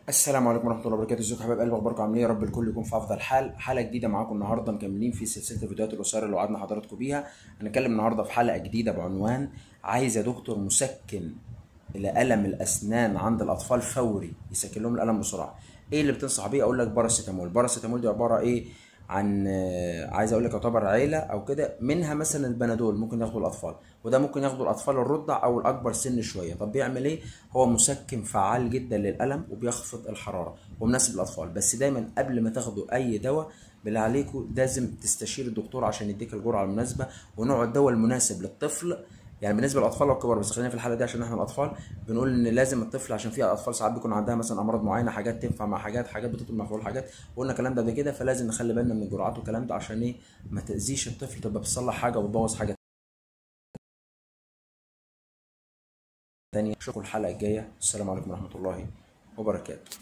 السلام عليكم ورحمه الله وبركاته. ازيكم يا حبايب قلبي؟ اخباركم عاملين ايه؟ يا رب الكل يكون في افضل حال. حلقه جديده معاكم النهارده، مكملين في سلسله الفيديوهات القصيره اللي وعدنا حضراتكم بيها. هنتكلم النهارده في حلقه جديده بعنوان عايز يا دكتور مسكن لألم الأسنان عند الأطفال فوري، يسكن لهم الألم بسرعة. إيه اللي بتنصح بيه؟ أقول لك باراسيتامول. باراسيتامول دي عبارة إيه؟ عن عايز أقول لك يعتبر عيلة أو كده، منها مثلا البنادول ممكن ياخدوا الأطفال، وده ممكن ياخدوا الأطفال الرضع أو الأكبر سن شوية. طب بيعمل إيه؟ هو مسكن فعال جدا للألم وبيخفض الحرارة ومناسب للأطفال. بس دايما قبل ما تاخدوا أي دواء بالله عليكم لازم تستشير الدكتور عشان يديك الجرعة المناسبة ونوع الدواء المناسب للطفل. يعني بالنسبه للاطفال والكبار، بس خلينا في الحاله دي عشان احنا الاطفال بنقول ان لازم الطفل، عشان في اطفال ساعات بيكون عندها مثلا امراض معينه، حاجات تنفع مع حاجات بتطلب مفعول حاجات، وقلنا الكلام ده قبل كده. فلازم نخلي بالنا من الجرعات والكلام ده عشان ايه؟ ما تاذيش الطفل، تبقى بتصلح حاجه وتبوظ حاجه تانية. اشوفكم الحلقه الجايه. السلام عليكم ورحمه الله وبركاته.